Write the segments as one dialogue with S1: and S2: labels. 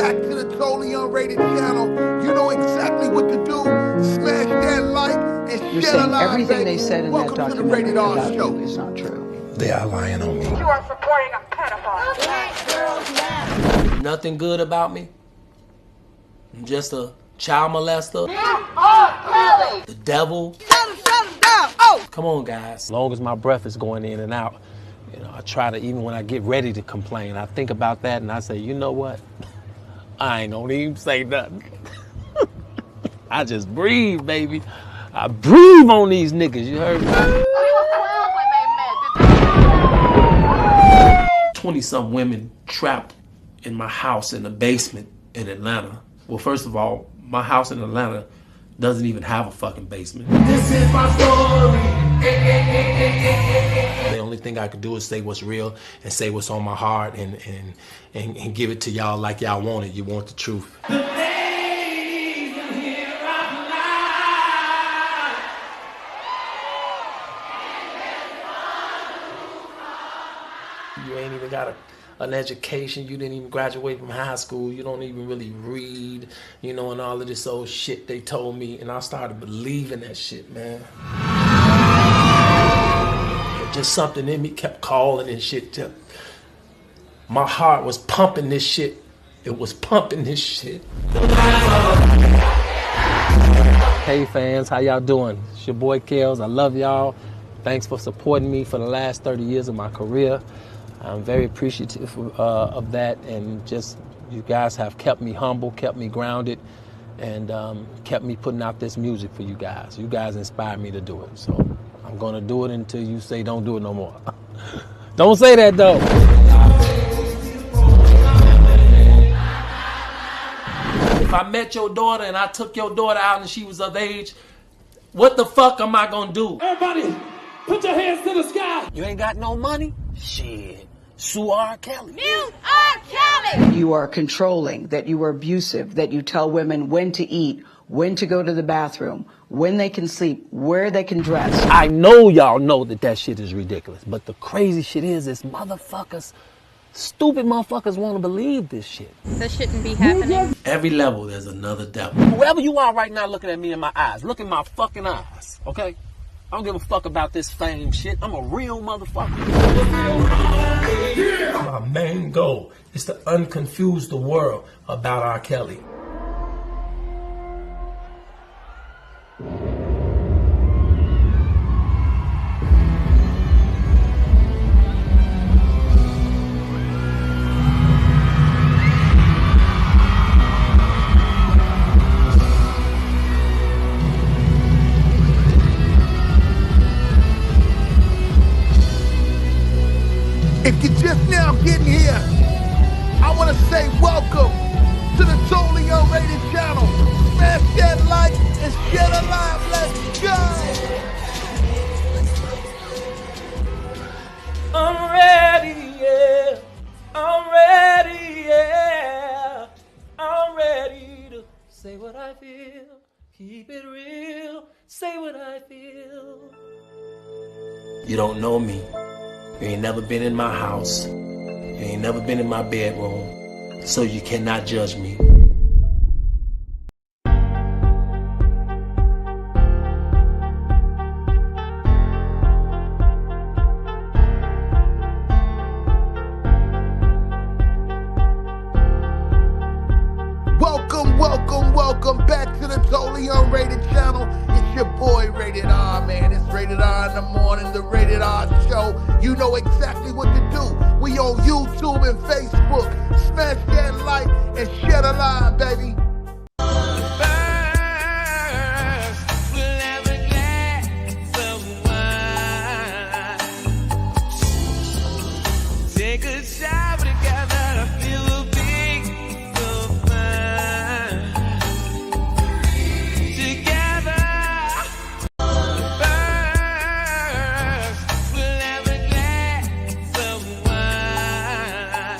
S1: back to the totally unrated channel. You know exactly what to do. Smash that like and
S2: You're
S1: share
S2: saying
S1: the live,
S2: everything
S1: baby.
S2: they said in
S1: Welcome
S2: that
S1: to the
S2: documentary
S1: RatedR
S2: about
S1: show.
S2: you is not true.
S3: They are lying on me.
S4: You are supporting a pedophile.
S5: Nothing good about me. I'm just a child molester. The devil.
S4: Shut him down. Oh!
S5: Come on, guys. As long as my breath is going in and out, you know, I try to, even when I get ready to complain, I think about that and I say, you know what? I ain't gonna even say nothing. I just breathe, baby. I breathe on these niggas, you heard me? 20-some women trapped in my house in the basement in Atlanta. Well, first of all, my house in Atlanta doesn't even have a fucking basement. This is my story. The only thing I could do is say what's real and say what's on my heart and give it to y'all like y'all want it. You want the truth. The ladies in here are live. You ain't even got an education. You didn't even graduate from high school. You don't even really read, you know, and all of this old shit they told me. And I started believing that shit, man. Just something in me kept calling and shit. My heart was pumping this shit. It was pumping this shit. Hey fans, how y'all doing? It's your boy Kels. I love y'all. Thanks for supporting me for the last 30 years of my career. I'm very appreciative of that, and just you guys have kept me humble, kept me grounded, and kept me putting out this music for you guys. You guys inspired me to do it, so I'm gonna do it until you say don't do it no more. Don't say that though. If I met your daughter and I took your daughter out and she was of age, what the fuck am I gonna do?
S6: Everybody, put your hands to the sky.
S5: You ain't got no money? Shit. Sue R. Kelly.
S4: Mute R. Kelly!
S2: You are controlling, that you are abusive, that you tell women when to eat, when to go to the bathroom, when they can sleep, where they can dress.
S5: I know y'all know that shit is ridiculous, but the crazy shit is motherfuckers, stupid motherfuckers want to believe this shit.
S7: That shouldn't be happening.
S5: Every level there's another devil. Whoever you are right now looking at me in my eyes, look in my fucking eyes, okay? I don't give a fuck about this fame shit. I'm a real motherfucker. My main goal is to unconfuse the world about R. Kelly.
S1: If you're just now getting here, I want to say welcome to the totally unrated channel. Smash that like and share the live. Let's go.
S5: I'm ready, yeah. I'm ready, yeah. I'm ready to say what I feel. Keep it real. Say what I feel. You don't know me. You ain't never been in my house. You ain't never been in my bedroom. So you cannot judge me.
S1: Welcome back to the totally unrated channel. It's your boy RatedR, man. It's RatedR in the morning, the RatedR show. You know exactly what to do. We on YouTube and Facebook. Smash that like and share the live, baby.
S6: Take a shower together, feel a big fun. Together, first we'll have a glass of wine.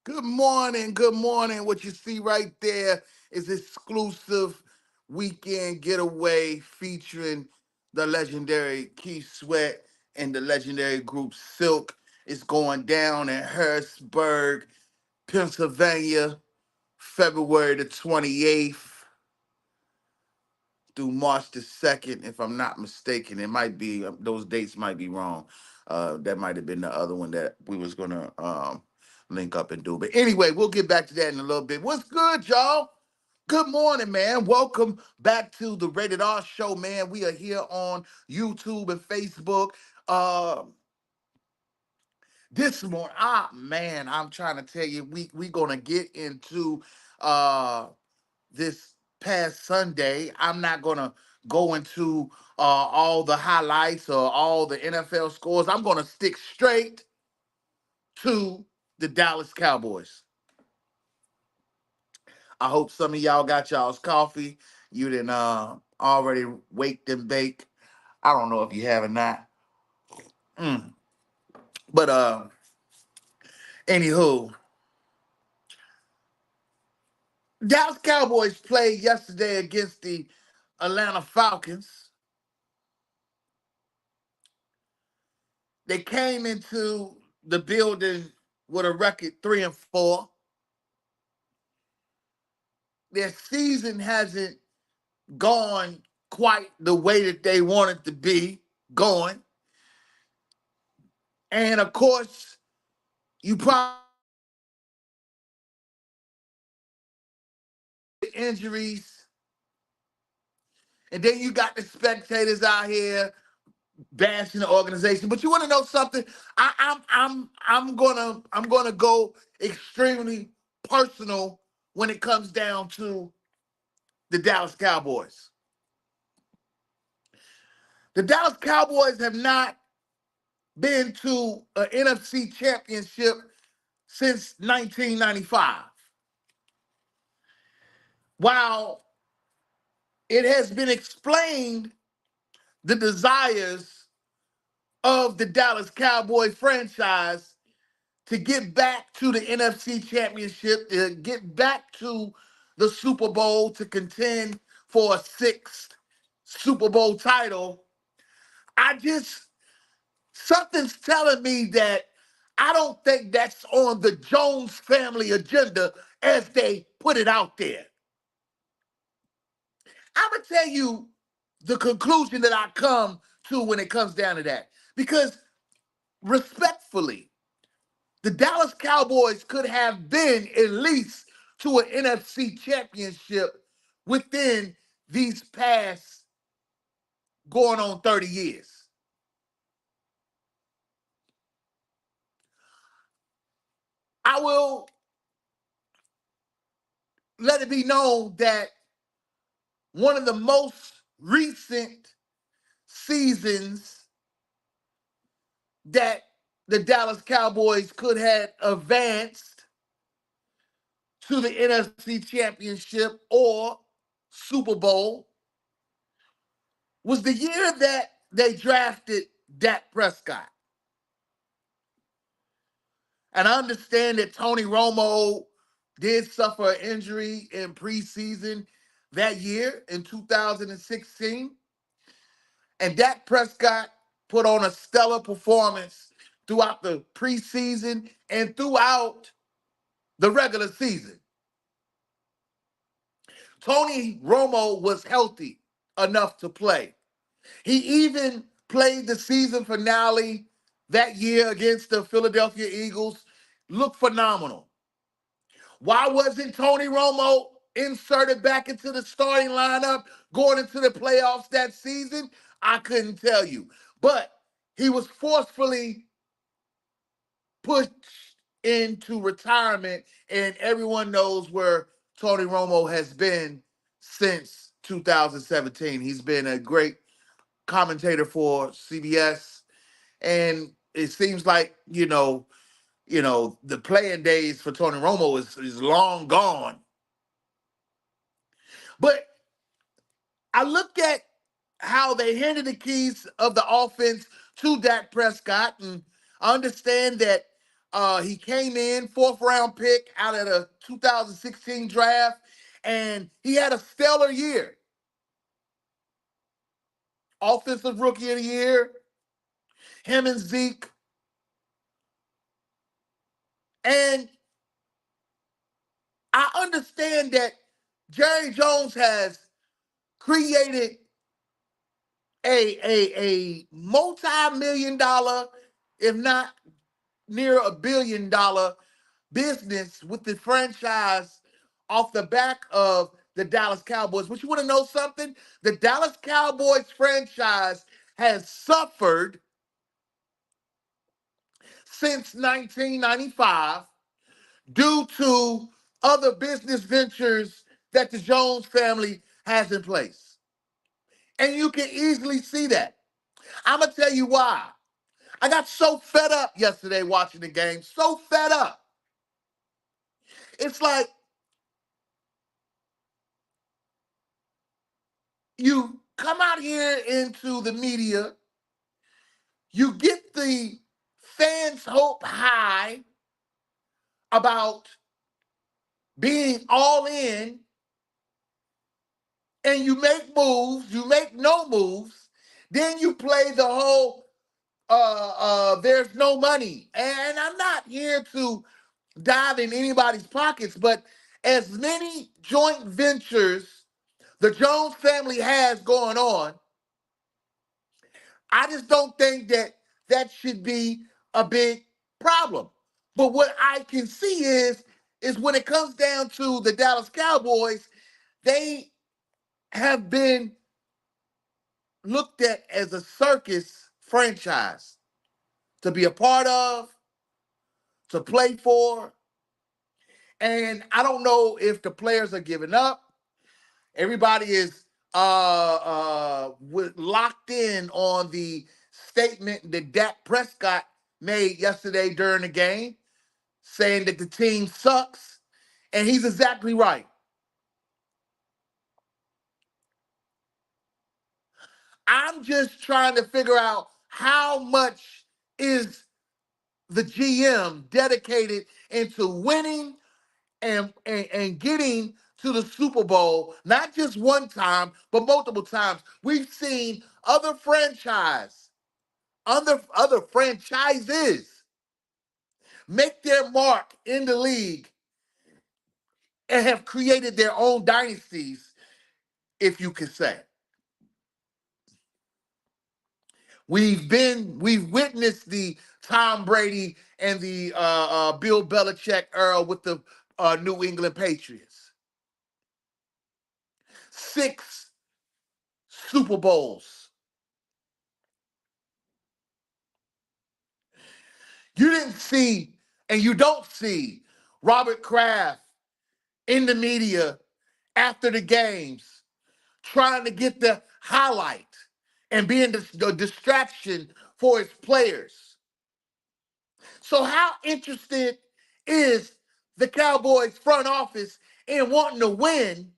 S1: Good morning. Good morning. What you see right there is exclusive weekend getaway featuring the legendary Keith Sweat and the legendary group Silk. It's going down in Harrisburg, Pennsylvania, February the 28th through March the 2nd, if I'm not mistaken. It might be, those dates might be wrong. That might have been the other one that we was going to link up and do. But anyway, we'll get back to that in a little bit. What's good, y'all? Good morning, man. Welcome back to the Rated R Show, man. We are here on YouTube and Facebook. Uh, this morning, man, I'm trying to tell you, we gonna get into this past Sunday. I'm not gonna go into all the highlights or all the NFL scores. I'm gonna stick straight to the Dallas Cowboys. I hope some of y'all got y'all's coffee. You didn't already wake and bake. I don't know if you have or not. Mm. But anywho, Dallas Cowboys played yesterday against the Atlanta Falcons. They came into the building with a record 3-4. Their season hasn't gone quite the way that they wanted to be going. And of course, you probably injuries, and then you got the spectators out here bashing the organization. But you want to know something? I'm gonna go extremely personal when it comes down to the Dallas Cowboys. The Dallas Cowboys have not been to an NFC championship since 1995. While it has been explained the desires of the Dallas Cowboys franchise to get back to the NFC championship, to get back to the Super Bowl, to contend for a sixth Super Bowl title, something's telling me that I don't think that's on the Jones family agenda as they put it out there. I'm going to tell you the conclusion that I come to when it comes down to that. Because respectfully, the Dallas Cowboys could have been at least to an NFC championship within these past going on 30 years. I will let it be known that one of the most recent seasons that the Dallas Cowboys could have advanced to the NFC Championship or Super Bowl was the year that they drafted Dak Prescott. And I understand that Tony Romo did suffer an injury in preseason that year in 2016. And Dak Prescott put on a stellar performance throughout the preseason and throughout the regular season. Tony Romo was healthy enough to play. He even played the season finale that year against the Philadelphia Eagles. Looked phenomenal. Why wasn't Tony Romo inserted back into the starting lineup going into the playoffs that season? I couldn't tell you. But he was forcefully pushed into retirement, and everyone knows where Tony Romo has been since 2017. He's been a great commentator for CBS, and it seems like, the playing days for Tony Romo is long gone. But I look at how they handed the keys of the offense to Dak Prescott, and I understand that He came in, fourth round pick out of the 2016 draft, and he had a stellar year. Offensive rookie of the year, him and Zeke. And I understand that Jerry Jones has created a multi-million dollar, if not near $1 billion business with the franchise off the back of the Dallas Cowboys. But you want to know something? The Dallas Cowboys franchise has suffered since 1995 due to other business ventures that the Jones family has in place. And you can easily see that. I'm going to tell you why. I got so fed up yesterday watching the game, so fed up. It's like you come out here into the media, you get the fans' hope high about being all in, and you make moves, you make no moves, then you play the whole there's no money. And I'm not here to dive in anybody's pockets, but as many joint ventures the Jones family has going on, I just don't think that that should be a big problem. But what I can see is when it comes down to the Dallas Cowboys, they have been looked at as a circus franchise to be a part of, to play for. And I don't know if the players are giving up. Everybody is locked in on the statement that Dak Prescott made yesterday during the game, saying that the team sucks. And he's exactly right. I'm just trying to figure out how much is the GM dedicated into winning and getting to the Super Bowl, not just one time, but multiple times. We've seen other franchises make their mark in the league and have created their own dynasties, if you could say. We've witnessed the Tom Brady and the Bill Belichick era with the New England Patriots. 6 Super Bowls. You didn't see, and you don't see, Robert Kraft in the media after the games trying to get the highlight and being the distraction for his players. So how interested is the Cowboys front office in wanting to win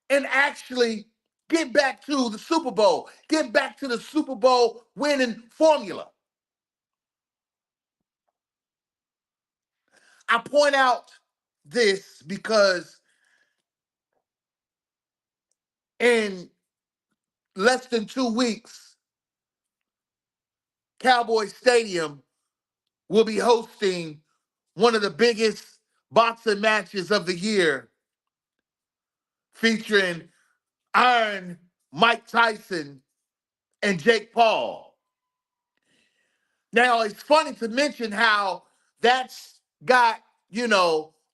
S1: and actually get back to the Super Bowl, get back to the Super Bowl winning formula? I point out this because in less than 2 weeks, Cowboy Stadium will be hosting one of the biggest boxing matches of the year, featuring Iron Mike Tyson and Jake Paul. Now, it's funny to mention how that's got,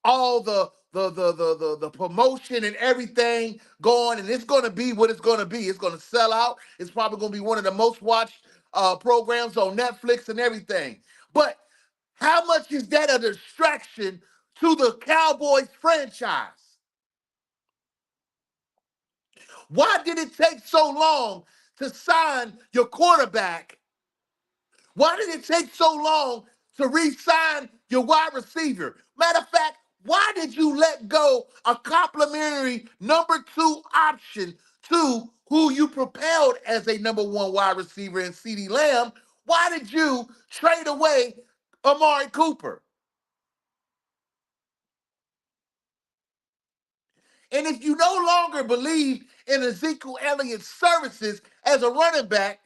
S1: all the promotion and everything going, and it's going to be what it's going to be. It's going to sell out. It's probably going to be one of the most watched programs on Netflix and everything. But how much is that a distraction to the Cowboys franchise? Why did it take so long to sign your quarterback? Why did it take so long to re-sign your wide receiver? Matter of fact, why did you let go a complimentary number 2 option to who you propelled as a number 1 wide receiver in CeeDee Lamb? Why did you trade away Amari Cooper. And if you no longer believe in Ezekiel Elliott's services as a running back,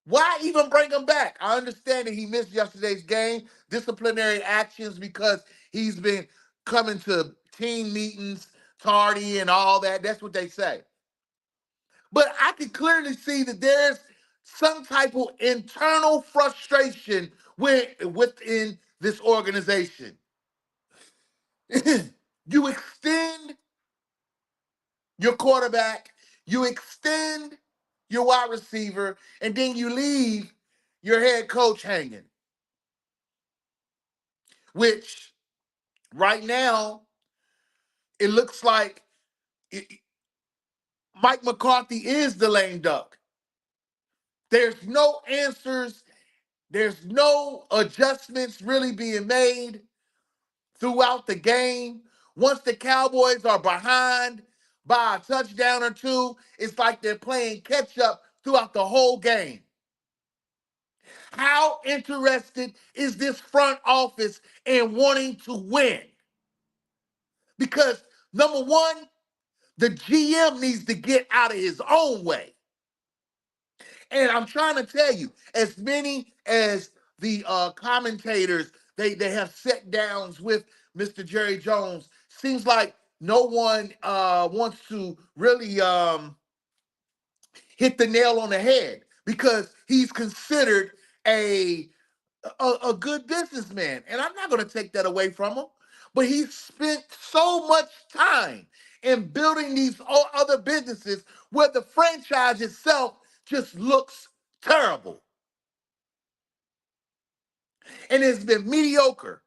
S1: why even bring him back? I understand that he missed yesterday's game, disciplinary actions because he's been coming to team meetings tardy and all that. That's what they say. But I can clearly see that there's some type of internal frustration within this organization. You extend your quarterback, you extend your wide receiver, and then you leave your head coach hanging, which right now it looks like it, Mike McCarthy is the lame duck. There's no answers, there's no adjustments really being made throughout the game. Once the Cowboys are behind by a touchdown or two, it's like they're playing catch up throughout the whole game. How interested is this front office in wanting to win? Because number one, the GM needs to get out of his own way. And I'm trying to tell you, as many as the commentators, they have set downs with Mr. Jerry Jones, seems like no one wants to really hit the nail on the head because he's considered a a good businessman. And I'm not going to take that away from him. But he spent so much time in building these other businesses where the franchise itself just looks terrible. And it's been mediocre.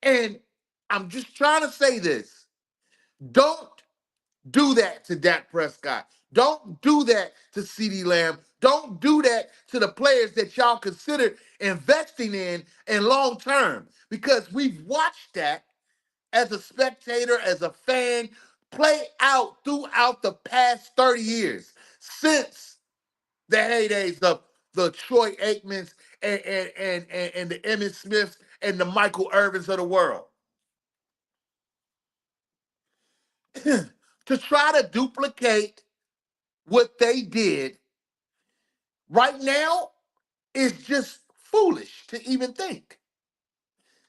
S1: And I'm just trying to say this. Don't do that to Dak Prescott. Don't do that to CeeDee Lamb. Don't do that to the players that y'all consider investing in long term. Because we've watched that as a spectator, as a fan, play out throughout the past 30 years since the heydays of the Troy Aikmans and the Emmitt Smiths and the Michael Irvins of the world. To try to duplicate what they did right now is just foolish to even think.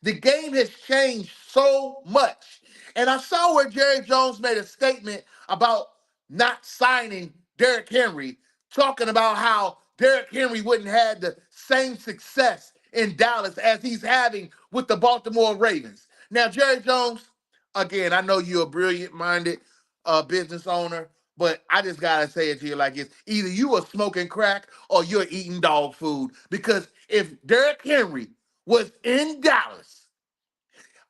S1: The game has changed so much. And I saw where Jerry Jones made a statement about not signing Derrick Henry, talking about how Derrick Henry wouldn't have the same success in Dallas as he's having with the Baltimore Ravens. Now, Jerry Jones, again, I know you're a brilliant-minded business owner, but I just gotta say it to you like this: either you are smoking crack or you're eating dog food. Because if Derrick Henry was in Dallas,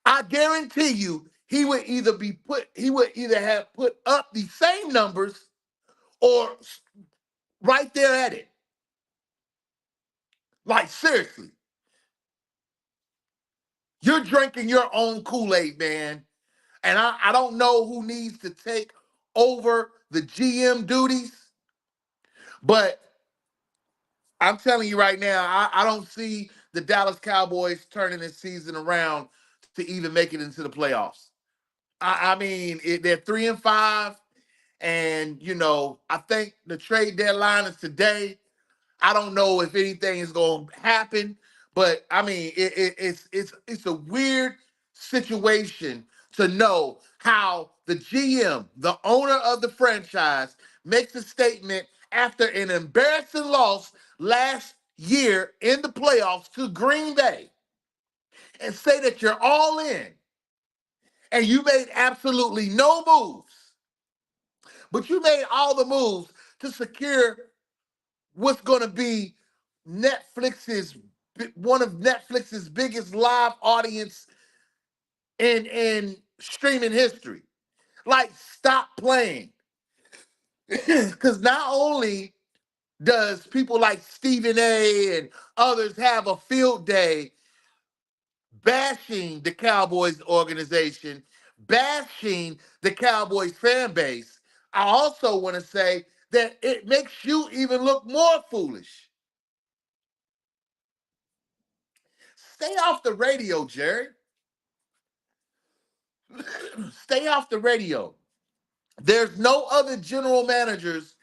S1: I guarantee you he would either have put up the same numbers or right there at it. Like seriously, you're drinking your own Kool-Aid, man. And I don't know who needs to take over the GM duties, but I'm telling you right now, I don't see the Dallas Cowboys turning this season around to even make it into the playoffs. I mean, they're 3-5, and I think the trade deadline is today. I don't know if anything is going to happen, but I mean, it's a weird situation to know how the GM, the owner of the franchise, makes a statement after an embarrassing loss last year in the playoffs to Green Bay and say that you're all in and you made absolutely no moves, but you made all the moves to secure what's going to be Netflix's one of Netflix's biggest live audience in streaming history. Like, stop playing. Because not only does people like Stephen A and others have a field day bashing the Cowboys organization, bashing the Cowboys fan base, I also want to say that it makes you even look more foolish. Stay off the radio, Jerry. Stay off the radio. There's no other general managers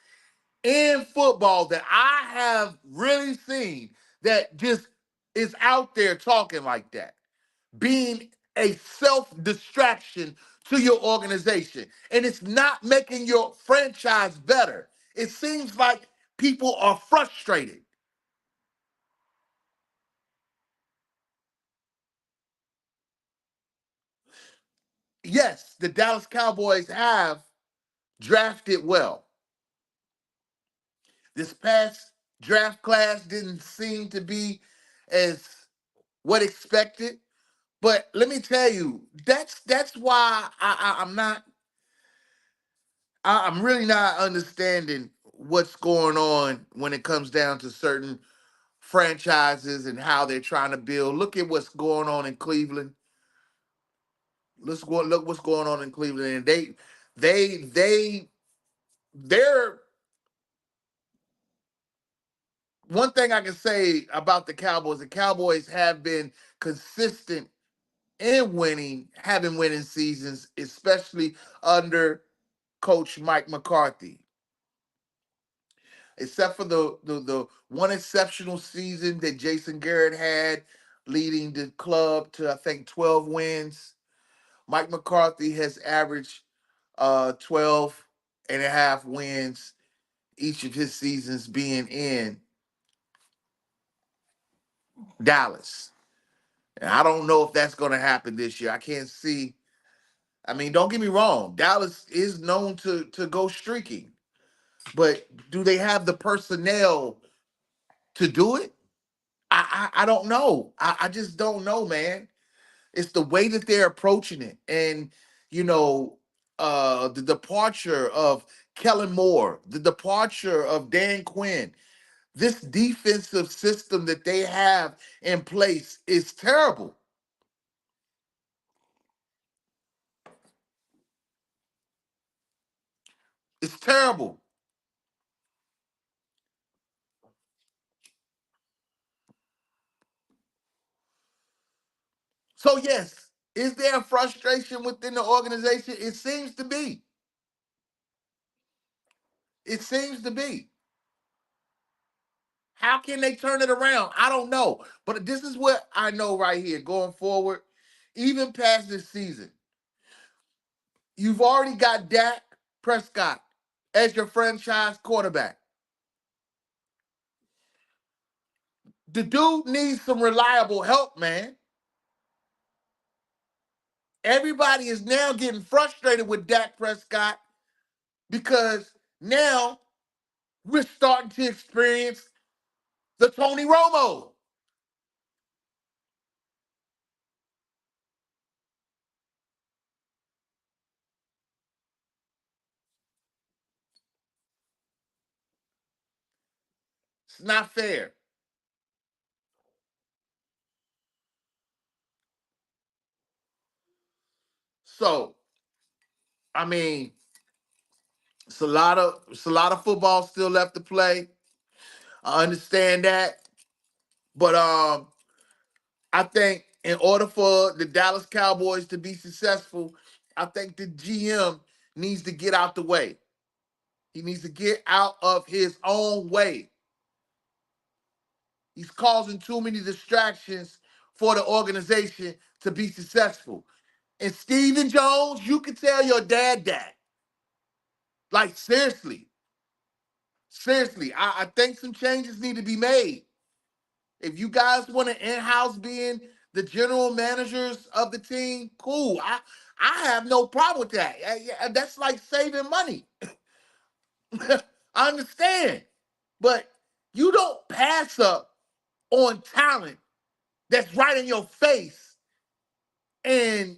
S1: in football that I have really seen that just is out there talking like that, being a self distraction to your organization. And it's not making your franchise better. It seems like people are frustrated. Yes, the Dallas Cowboys have drafted well. This past draft class didn't seem to be as what expected. But let me tell you, that's why I'm really not understanding what's going on when it comes down to certain franchises and how they're trying to build. Look at what's going on in Cleveland. Let's go look what's going on in Cleveland. And they they're one thing I can say about the Cowboys have been consistent in winning, having winning seasons, especially under Coach Mike McCarthy. Except for the one exceptional season that Jason Garrett had, leading the club to I think 12 wins. Mike McCarthy has averaged 12 and a half wins each of his seasons being in Dallas. And I don't know if that's going to happen this year. I can't see. I mean, don't get me wrong. Dallas is known to go streaking, but do they have the personnel to do it? I don't know. I just don't know, man. It's the way that they're approaching it, and you know, the departure of Kellen Moore, the departure of Dan Quinn. This defensive system that they have in place is terrible. It's terrible. So yes, is there a frustration within the organization? It seems to be. It seems to be. How can they turn it around? I don't know. But this is what I know right here going forward, even past this season. You've already got Dak Prescott as your franchise quarterback. The dude needs some reliable help, man. Everybody is now getting frustrated with Dak Prescott because now we're starting to experience the Tony Romo. It's not fair. So, I mean, it's a lot of football still left to play. I understand that. But I think in order for the Dallas Cowboys to be successful, I think the GM needs to get out the way. He needs to get out of his own way. He's causing too many distractions for the organization to be successful. And Stephen Jones, you can tell your dad that. Like, seriously. Seriously, I think some changes need to be made. If you guys want to in-house being the general managers of the team, cool. I have no problem with that. Yeah, that's like saving money. I understand. But you don't pass up on talent that's right in your face and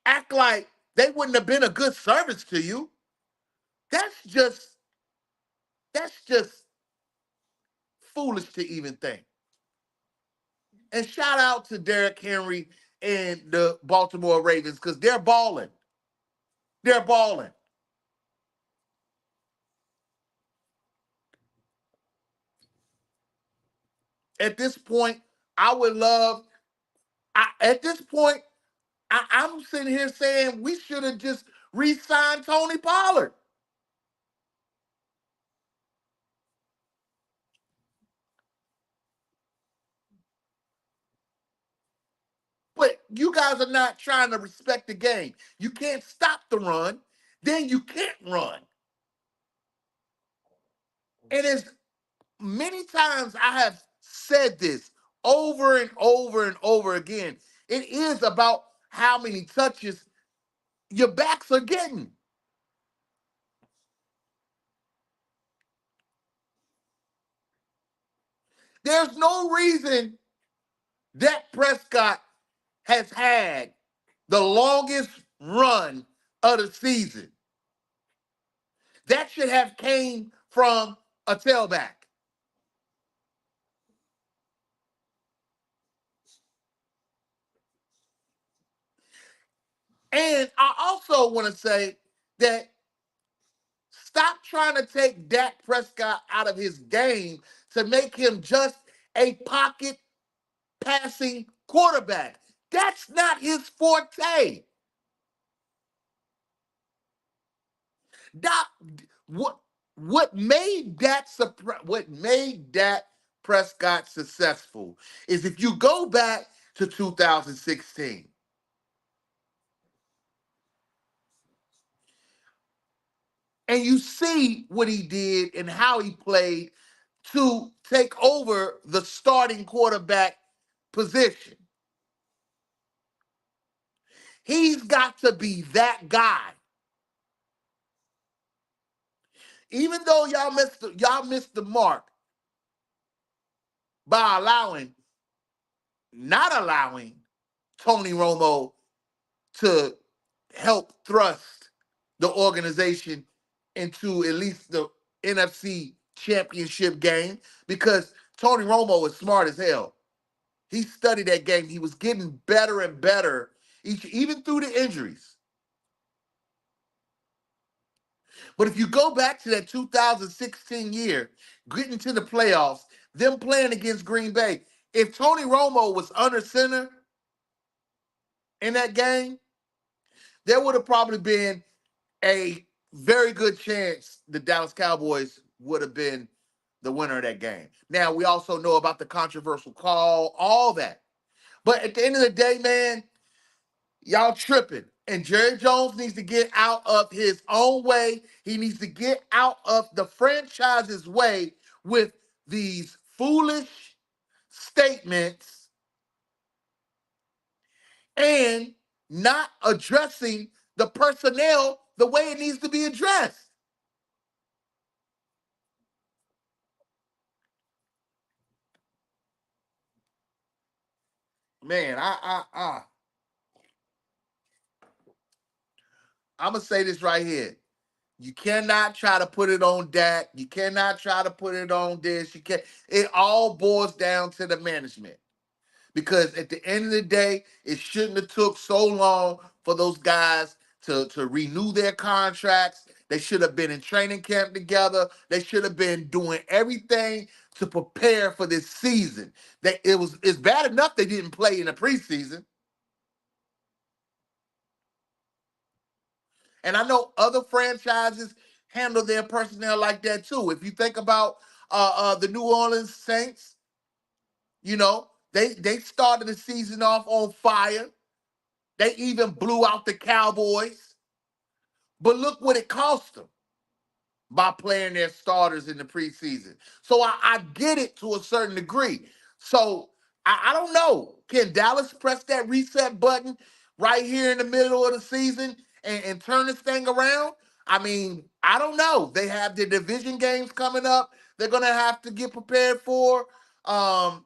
S1: act like they wouldn't have been a good service to you. That's just that's just foolish to even think. And shout out to Derrick Henry and the Baltimore Ravens because they're balling. They're balling. At this point, I would love At this point, I'm sitting here saying we should have just re-signed Tony Pollard. But you guys are not trying to respect the game. You can't stop the run, then you can't run. And as many times I have said this over and over and over again, it is about how many touches your backs are getting. There's no reason Dak Prescott has had the longest run of the season. That should have came from a tailback. And I also want to say that stop trying to take Dak Prescott out of his game to make him just a pocket passing quarterback. That's not his forte. Doc, what what made Dak Prescott successful is if you go back to 2016 and you see what he did and how he played to take over the starting quarterback position. He's got to be that guy. Even though y'all missed the mark by not allowing Tony Romo to help thrust the organization into at least the NFC championship game, because Tony Romo is smart as hell. He studied that game. He was getting better and better, even through the injuries. But if you go back to that 2016 year, getting to the playoffs, them playing against Green Bay, if Tony Romo was under center in that game, there would have probably been a very good chance the Dallas Cowboys would have been the winner of that game. Now, we also know about the controversial call, all that. But at the end of the day, man, y'all tripping. And Jerry Jones needs to get out of his own way. He needs to get out of the franchise's way with these foolish statements and not addressing the personnel the way it needs to be addressed. Man, I'm gonna say this right here. You cannot try to put it on Dak. You cannot try to put it on this. You can't. It all boils down to the management. Because at the end of the day, it shouldn't have took so long for those guys to renew their contracts. They should have been in training camp together. They should have been doing everything to prepare for this season. It's bad enough they didn't play in the preseason. And I know other franchises handle their personnel like that too. If you think about the New Orleans Saints, you know, they started the season off on fire. They even blew out the Cowboys. But look what it cost them by playing their starters in the preseason. So I get it to a certain degree. So I don't know. Can Dallas press that reset button right here in the middle of the season and turn this thing around? I mean, I don't know. They have their division games coming up. They're going to have to get prepared for. I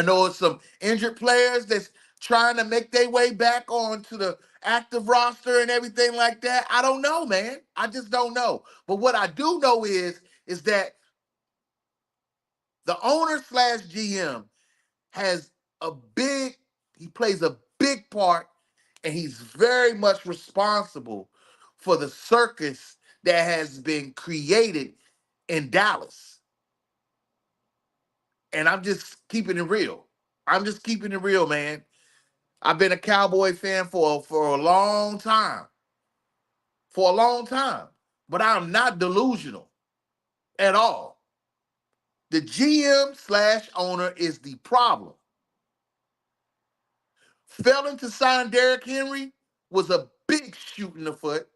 S1: know it's some injured players that's trying to make their way back onto the active roster and everything like that. I don't know, man. I just don't know. But what I do know is that the owner slash GM has he plays a big part, and he's very much responsible for the circus that has been created in Dallas. And I'm just keeping it real. I'm just keeping it real, man. I've been a Cowboy fan for a long time, for a long time. But I'm not delusional at all. The GM slash owner is the problem. Failing to sign Derrick Henry was a big shoot in the foot.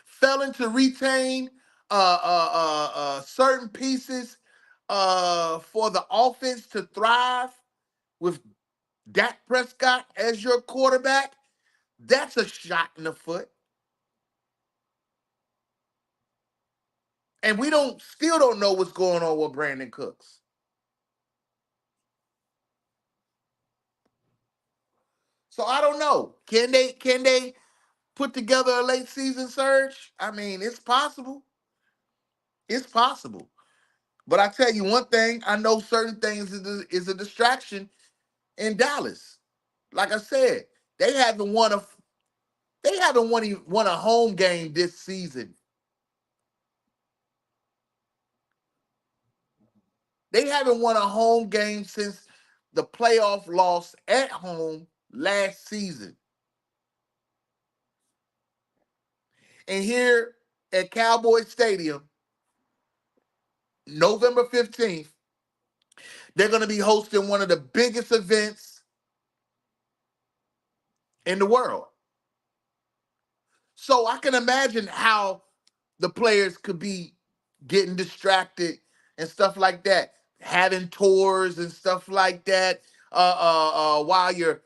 S1: Failing to retain certain pieces for the offense to thrive with Dak Prescott as your quarterback, that's a shot in the foot. And we don't know what's going on with Brandon Cooks. So I don't know. Can they put together a late season surge? I mean, it's possible. It's possible. But I tell you one thing, I know certain things is a distraction in Dallas. Like I said, they haven't won a won a home game this season. They haven't won a home game since the playoff loss at home last season. And here at Cowboy Stadium, November 15th, they're going to be hosting one of the biggest events in the world. So I can imagine how the players could be getting distracted and stuff like that, having tours and stuff like that, while your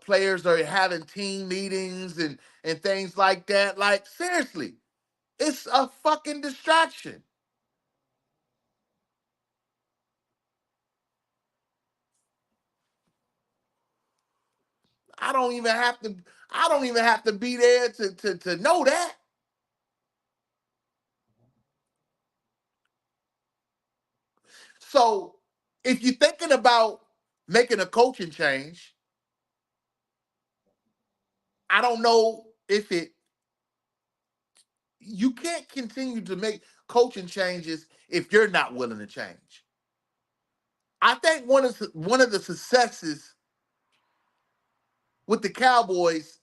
S1: players are having team meetings and things like that. Like, seriously, it's a fucking distraction. I don't even have to. I don't even have to be there to know that. So, if you're thinking about making a coaching change, I don't know if it. You can't continue to make coaching changes if you're not willing to change. I think one of the successes with the Cowboys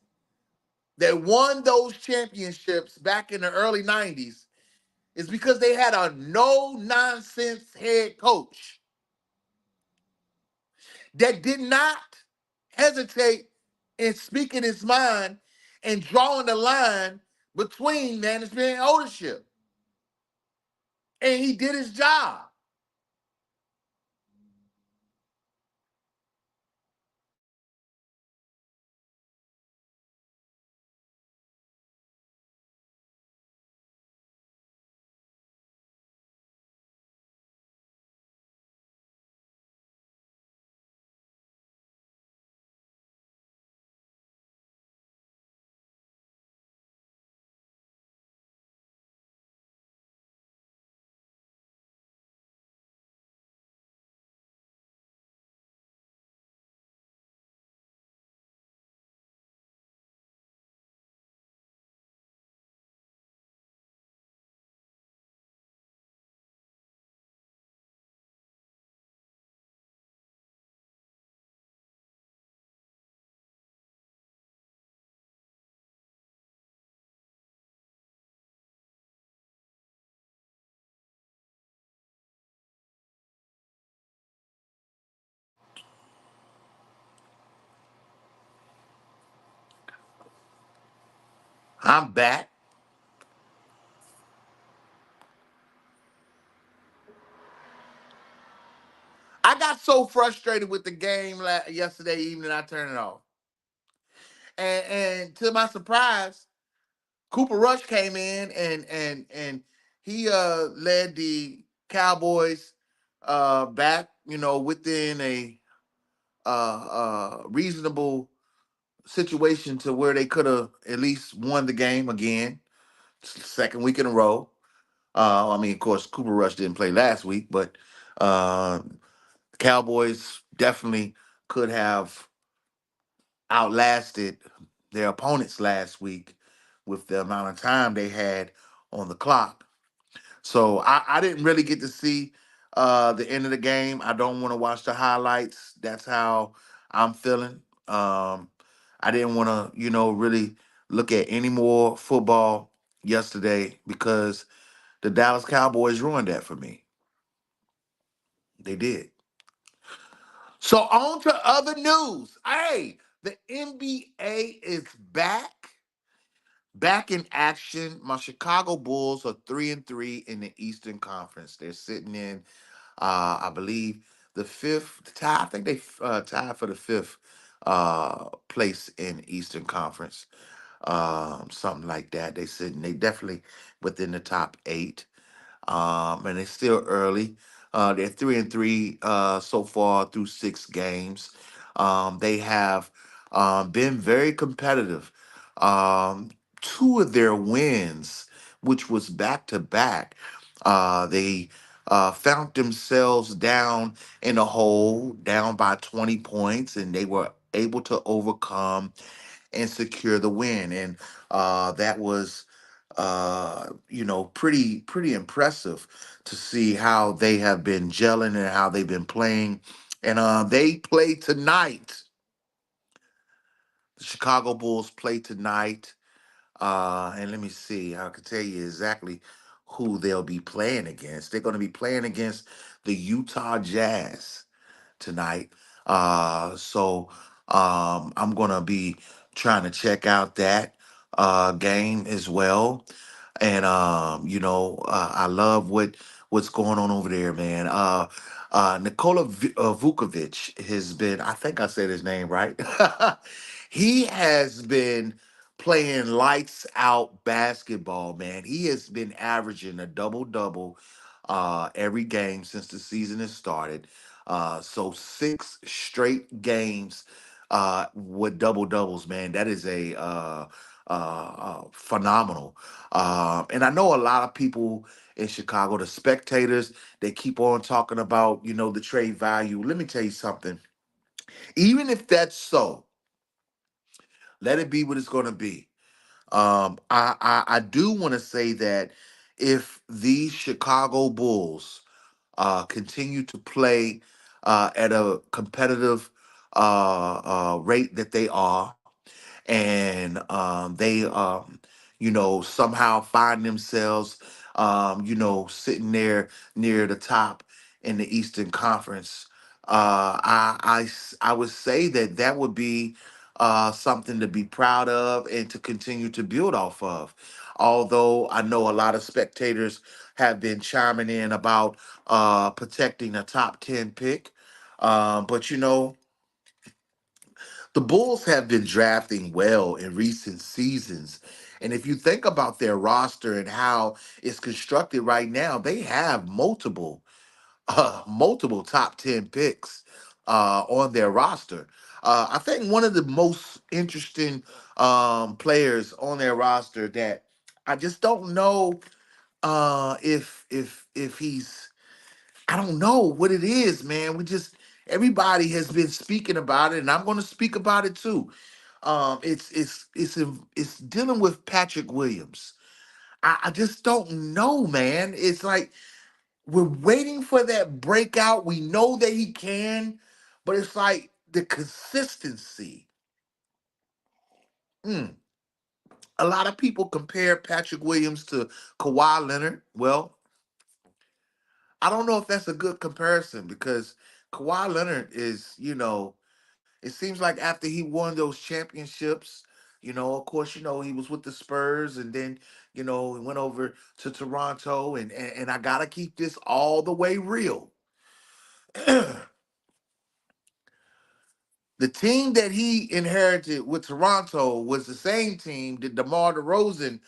S1: that won those championships back in the early 90s is because they had a no nonsense head coach that did not hesitate in speaking his mind and drawing the line between management and ownership. And he did his job. I'm back. I got so frustrated with the game yesterday evening, I turned it off. And to my surprise, Cooper Rush came in and he led the Cowboys back, within a reasonable situation to where they could have at least won the game again, second week in a row. I mean, of course, Cooper Rush didn't play last week, but uh, the Cowboys definitely could have outlasted their opponents last week with the amount of time they had on the clock. So I didn't really get to see the end of the game. I don't want to watch the highlights. That's how I'm feeling. I didn't want to, really look at any more football yesterday because the Dallas Cowboys ruined that for me. They did. So on to other news. Hey, the NBA is back in action. My Chicago Bulls are 3-3 in the Eastern Conference. They're sitting in, I believe, the fifth tie. I think they tied for the fifth place in Eastern Conference, something like that. They definitely within the top eight, and it's still early. They're 3-3 so far through 6 games. They have been very competitive. Two of their wins, which was back to back, they found themselves down in a hole, down by 20 points, and they were able to overcome and secure the win. And that was, pretty impressive to see how they have been gelling and how they've been playing. And they play tonight. The Chicago Bulls play tonight. And let me see, I can tell you exactly who they'll be playing against. They're going to be playing against the Utah Jazz tonight. So I'm gonna be trying to check out that game as well. And I love what's going on over there, man. Nikola Vukovic has been, I think I said his name right. He has been playing lights out basketball, man. He has been averaging a double double every game since the season has started. So 6 straight games with double doubles, man. That is a phenomenal. And I know a lot of people in Chicago, the spectators, they keep on talking about, the trade value. Let me tell you something. Even if that's so, let it be what it's going to be. I do want to say that if these Chicago Bulls continue to play at a competitive rate that they are, and they somehow find themselves sitting there near the top in the Eastern Conference. I would say that that would be something to be proud of and to continue to build off of. Although I know a lot of spectators have been chiming in about protecting a top 10 pick. But the Bulls have been drafting well in recent seasons. And if you think about their roster and how it's constructed right now, they have multiple top 10 picks on their roster. I think one of the most interesting players on their roster that I just don't know if he's, I don't know what it is, man. Everybody has been speaking about it, and I'm going to speak about it too. It's dealing with Patrick Williams. I just don't know, man. It's like we're waiting for that breakout. We know that he can, but it's like the consistency. Mm. A lot of people compare Patrick Williams to Kawhi Leonard. Well, I don't know if that's a good comparison because Kawhi Leonard is, it seems like after he won those championships, of course, he was with the Spurs and then, he went over to Toronto and I gotta keep this all the way real. The team that he inherited with Toronto was the same team that DeMar DeRozan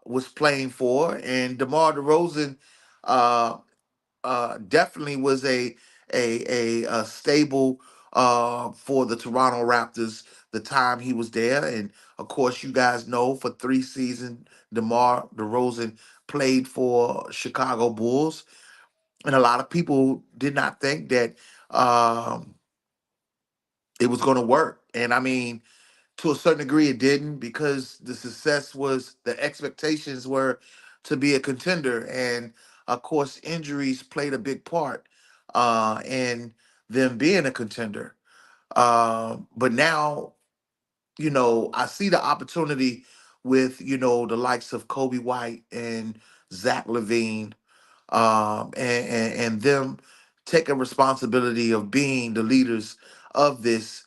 S1: was playing for, and DeMar DeRozan uh, definitely was a stable for the Toronto Raptors the time he was there. And of course, you guys know for 3 seasons, DeMar DeRozan played for Chicago Bulls, and a lot of people did not think that it was going to work. And I mean, to a certain degree, it didn't because the expectations were to be a contender, and of course, injuries played a big part in them being a contender. But now, I see the opportunity with, the likes of Kobe White and Zach Levine, and them taking responsibility of being the leaders of this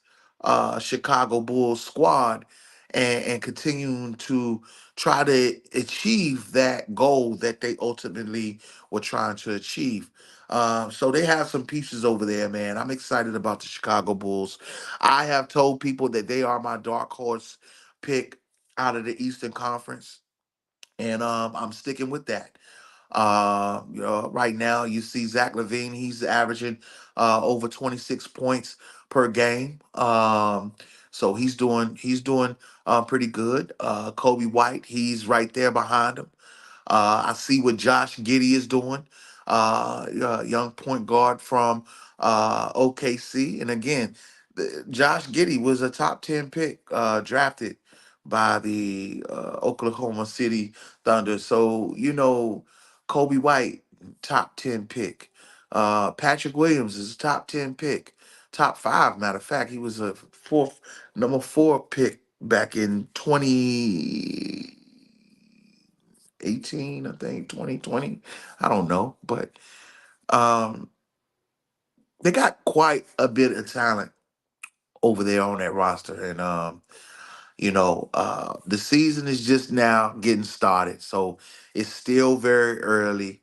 S1: Chicago Bulls squad, and continuing to try to achieve that goal that they ultimately were trying to achieve. So they have some pieces over there, man. I'm excited about the Chicago Bulls. I have told people that they are my dark horse pick out of the Eastern Conference, and I'm sticking with that. Right now you see Zach Levine, he's averaging over 26 points per game. So he's doing pretty good. Kobe White, he's right there behind him. I see what Josh Giddey is doing, young point guard from OKC. And again, Josh Giddey was a top 10 pick, drafted by the Oklahoma City Thunder. So, Kobe White, top 10 pick. Patrick Williams is a top 10 pick. Top five, matter of fact. He was a number four pick back in 2018, I think, 2020. I don't know. But um, they got quite a bit of talent over there on that roster. And the season is just now getting started, so it's still very early.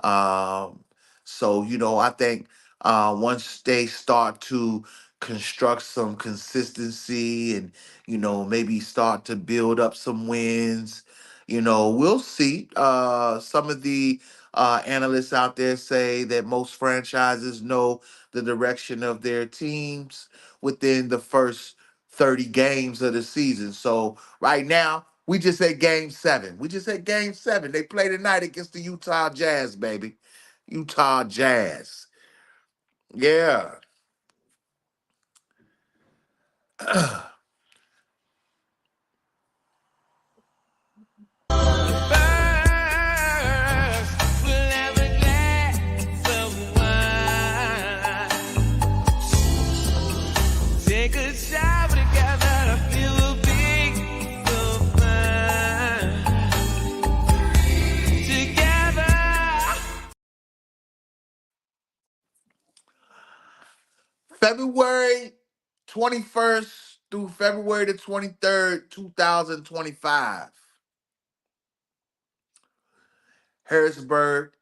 S1: Um, so I think once they start to construct some consistency, and maybe start to build up some wins, we'll see. Some of the analysts out there say that most franchises know the direction of their teams within the first 30 games of the season. So right now, we just at game seven. We just at game seven. They play tonight against the Utah Jazz, baby. Utah Jazz. Yeah.
S6: First, we'll have a glass of wine. Take a shower together. Feel a big so fine. Together.
S1: February 21st through February the 23rd, 2025. Harrisburg,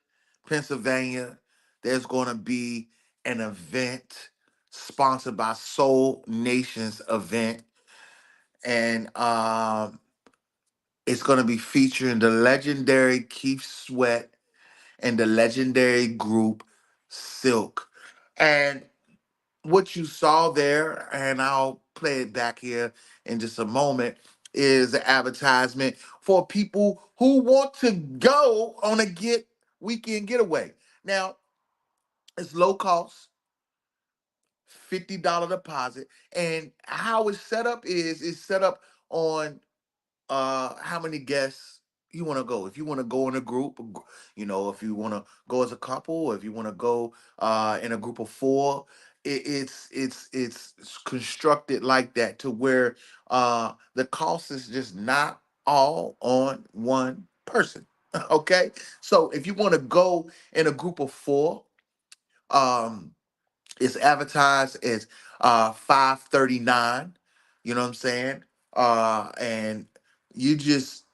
S1: Pennsylvania. There's going to be an event sponsored by Soul Nations event. And it's going to be featuring the legendary Keith Sweat and the legendary group Silk. And what you saw there, and I'll play it back here in just a moment, is the advertisement for people who want to go on a weekend getaway. Now, it's low cost, $50 deposit. And how it's set up is it's set up on how many guests you want to go. If you want to go in a group, if you want to go as a couple, or if you want to go in a group of four, it's constructed like that, to where the cost is just not all on one person. Okay, so if you want to go in a group of four, um it's advertised as 539. You know what I'm saying? And you just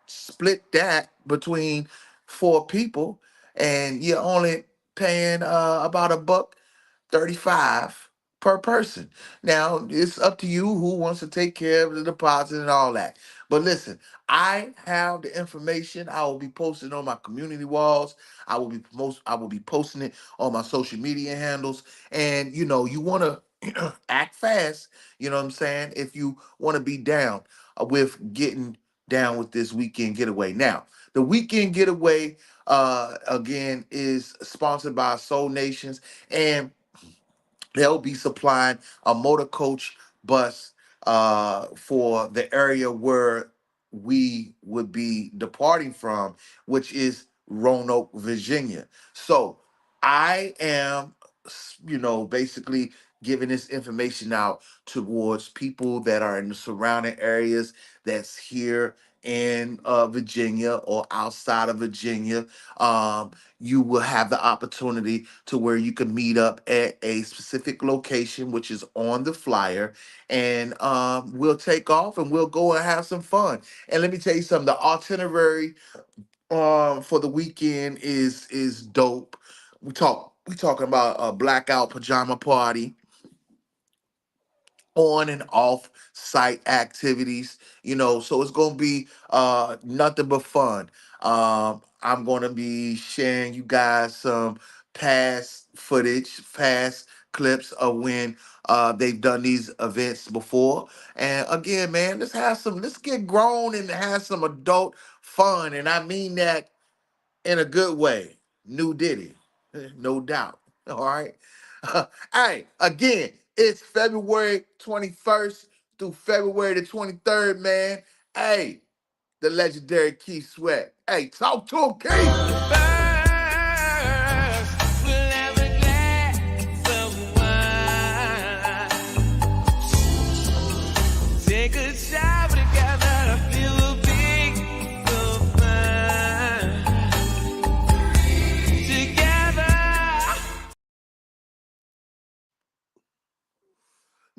S1: split that between four people, and you're only paying about a buck 35 per person. Now, it's up to you who wants to take care of the deposit and all that. But listen, I have the information. I will be posting on my community walls. I will be posting it on my social media handles. And you want to act fast, you know what I'm saying? If you want to be down with getting down with this weekend getaway. Now, the weekend getaway again is sponsored by Soul Nations, and they'll be supplying a motor coach bus for the area where we would be departing from, which is Roanoke, Virginia. So I am, basically giving this information out towards people that are in the surrounding areas that's here in Virginia or outside of Virginia. You will have the opportunity to where you can meet up at a specific location, which is on the flyer, and we'll take off and we'll go and have some fun. And let me tell you something, the itinerary for the weekend is dope. We talking about a blackout pajama party, on and off site activities, so it's gonna be nothing but fun. I'm gonna be sharing you guys some past footage, past clips of when they've done these events before. And again, man, let's get grown and have some adult fun, and I mean that in a good way. New Diddy, no doubt. All right. Hey, again, it's February 21st through February the 23rd, man. Hey, the legendary Keith Sweat. Hey, talk to him, Keith.
S6: First, we'll have a glass of wine. Take a shower together, feel a big together.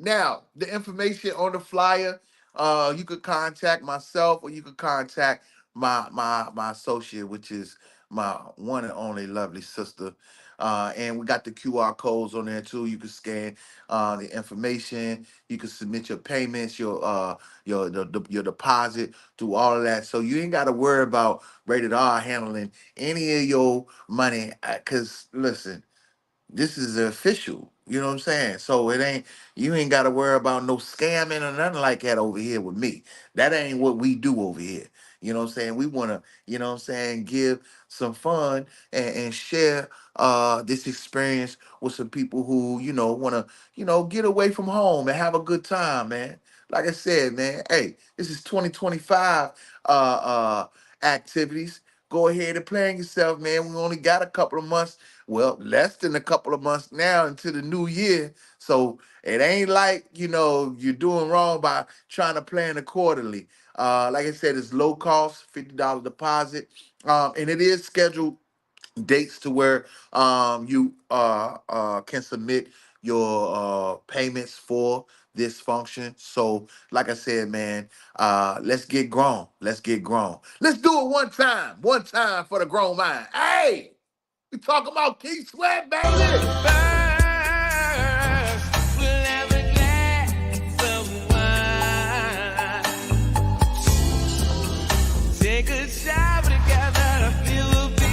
S1: Now, the information on the flyer, you could contact myself or you could contact my associate, which is my one and only lovely sister. And we got the QR codes on there too. You can scan the information. You can submit your payments, your deposit, through all of that. So you ain't got to worry about Rated R handling any of your money. Cause listen, this is official. You know what I'm saying? So you ain't got to worry about no scamming or nothing like that over here with me. That ain't what we do over here. You know what I'm saying? We want to, give some fun and share this experience with some people who, want to, get away from home and have a good time, man. Like I said, man, hey, this is 2025 activities. Go ahead and plan yourself, man. We only got a couple of months, well, less than a couple of months now into the new year. So it ain't like, you're doing wrong by trying to plan accordingly. Like I said, it's low cost, $50 deposit. And it is scheduled dates to where you can submit your payments for this function. So like I said, man, let's get grown. Let's get grown. Let's do it one time for the grown mind. Hey, we talking about Keith Sweat, baby.
S6: First, we'll have a glass of wine. Take a shower together, feel a big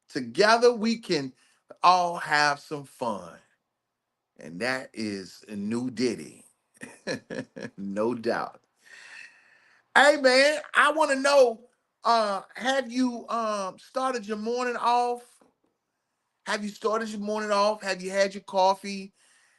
S1: together we can all have some fun, and that is a new Diddy. No doubt. Hey man, I want to know, have you started your morning off? Have you started your morning off? Have you had your coffee?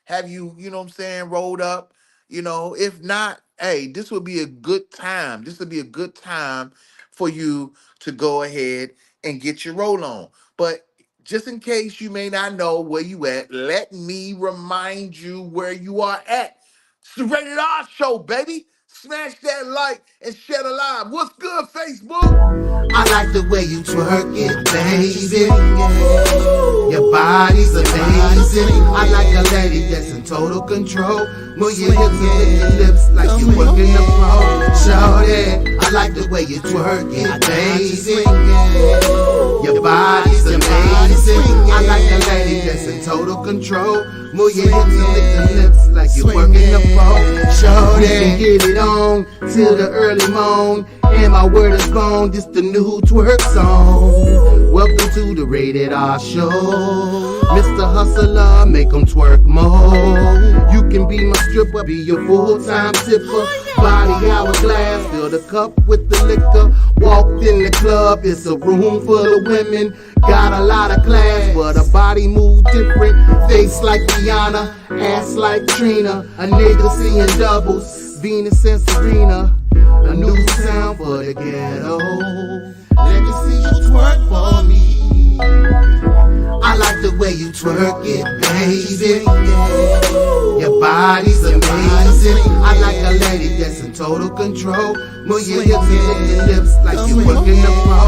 S1: Have you, what I'm saying, rolled up? If not, hey, this would be a good time. This would be a good time for you to go ahead and get your roll on. But just in case you may not know where you at, let me remind you where you are at. It's the Rated R Show, baby. Smash that like and share the live. What's good, Facebook?
S3: I like the way you twerk it, baby. Your body's amazing. I like a lady that's in total control. Move your hips and lick your lips like you working the floor. Shorty, I like the way you twerk it, baby. Your body's amazing. I like a lady that's in total control. Move your hips and lick your lips like you working the floor. Shorty, get it on till the early morn. And my word is gone, this the new twerk song. Welcome to the Rated R Show. Mr. Hustler, make 'em twerk more. You can be my stripper, be your full-time tipper. Body hourglass, fill the cup with the liquor. Walked in the club, it's a room full of women. Got a lot of class, but her body move different. Face like Rihanna, ass like Trina. A nigga seeing doubles, Venus and Serena. A new sound for the ghetto. Let me see you twerk for me. I like the way you twerk it, baby. Your body's amazing. I like a lady that's in total control. Move your hips and lick your lips like you working the pro.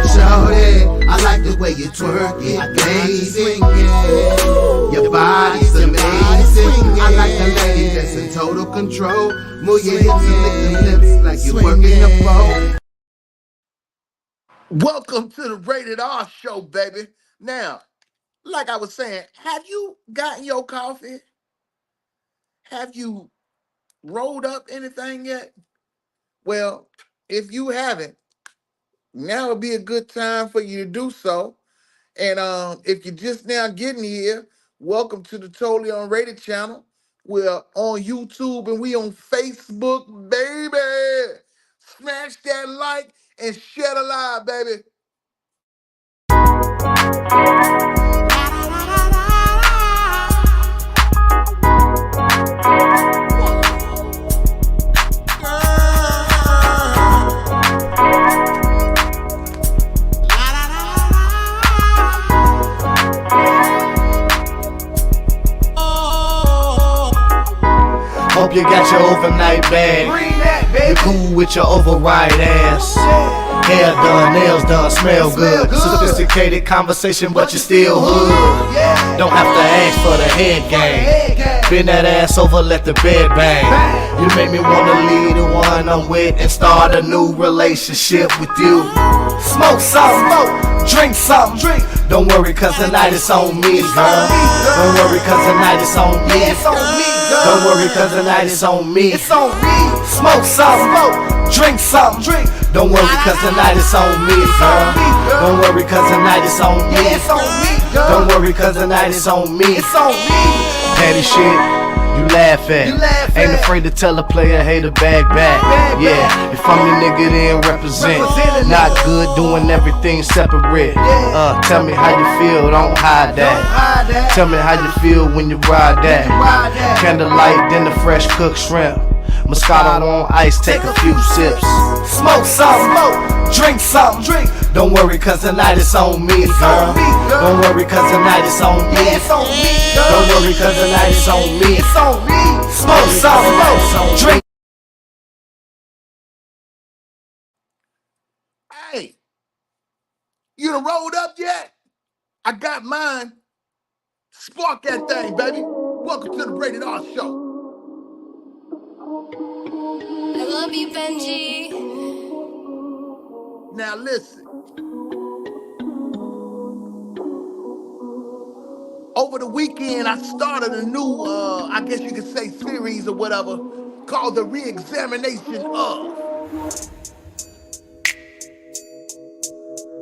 S3: Shorty, I like the way you twerk it, baby. Your body's amazing. I like a lady that's in total control. Move your hips and lick your lips like you working the pro.
S1: Welcome to the Rated R show, baby. Now, like I was saying, have you gotten your coffee? Have you rolled up anything yet? Well, if you haven't, now would be a good time for you to do so. And if you're just now getting here, welcome to the Totally Unrated channel. We're on YouTube and we on Facebook, baby. Smash that like and share the live, baby.
S7: Hope you got your overnight bag. You cool with your override ass. Hair done, nails done, smell good. Sophisticated conversation, but you still hood. Don't have to ask for the head game. Bend that ass over, let the bed bang. You make me wanna leave the one I'm with and start a new relationship with you. Smoke something, drink something. Don't worry, cause tonight it's on me, girl. Don't worry, cause tonight it's on me. Don't worry, cause tonight it's on me. It's on me. Smoke something, drink something. Don't worry, cause tonight it's on me, girl. Don't worry, cause tonight it's on me. It's on me. Don't worry, cause tonight it's on me. It's on me. Petty shit, you laugh at. Ain't afraid to tell a player, hey, the bag back. Yeah, if I'm the nigga, then represent. Not good doing everything separate. Tell me how you feel, don't hide that. Tell me how you feel when you ride that. Candlelight, then the fresh cooked shrimp. Moscato on ice, take a few sips. Smoke something, drink something. Don't worry, cause tonight it's on me, girl. Don't worry, cause tonight it's on me. Don't worry, cause tonight it's on me. Smoke something, drink.
S1: Hey, you done rolled up yet? I got mine. Spark that thing, baby. Welcome to the Rated R show.
S8: I love you, Benji.
S1: Now listen. Over the weekend, I started a new, I guess you could say series or whatever, called The Re-Examination Of.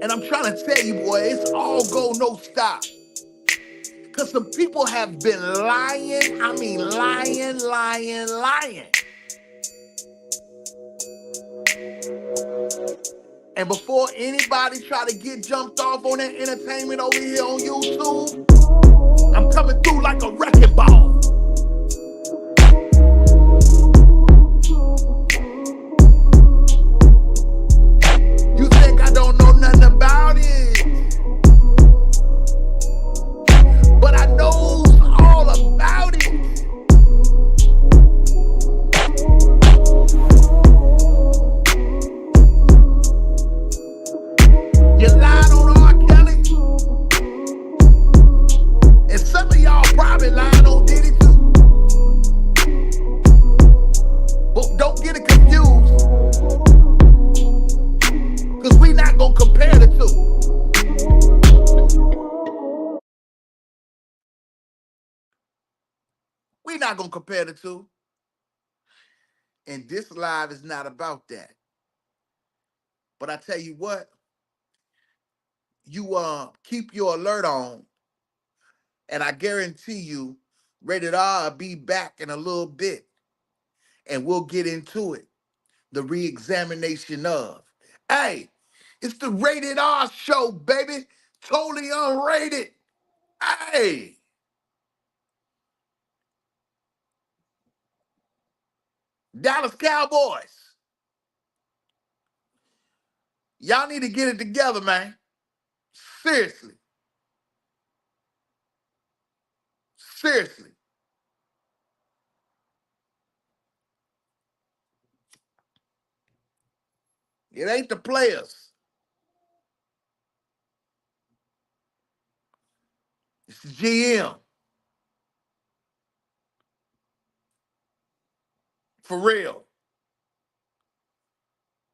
S1: And I'm trying to tell you, boy, it's all go, no stop. Because some people have been lying. I mean, lying. And before anybody try to get jumped off on that entertainment over here on YouTube, I'm coming through like a wrecking ball. You think I don't know nothing about it, but I know all about it. You lied on R. Kelly, and some of y'all probably lying on Diddy too. But don't get it confused, because we not gonna compare the two. We not gonna compare the two. And this live is not about that. But I tell you what, you keep your alert on, and I guarantee you, Rated R will be back in a little bit, and we'll get into it. The re-examination of. Hey, it's the Rated R show, baby. Totally unrated. Hey. Dallas Cowboys. Y'all need to get it together, man. Seriously. Seriously. It ain't the players. It's the GM. For real.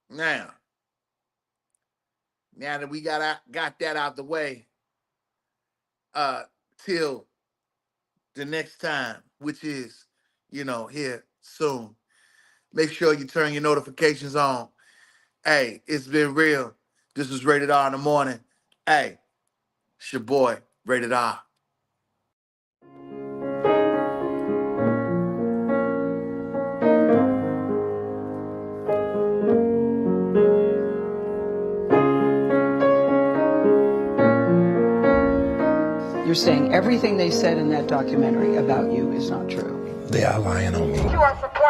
S1: Now that we got that out the way, till the next time, which is, here soon. Make sure you turn your notifications on. Hey, it's been real. This is Rated R in the morning. Hey, it's your boy, Rated R.
S2: You're saying everything they said in that documentary about you is not true.
S9: They are lying on me.
S4: You are supporting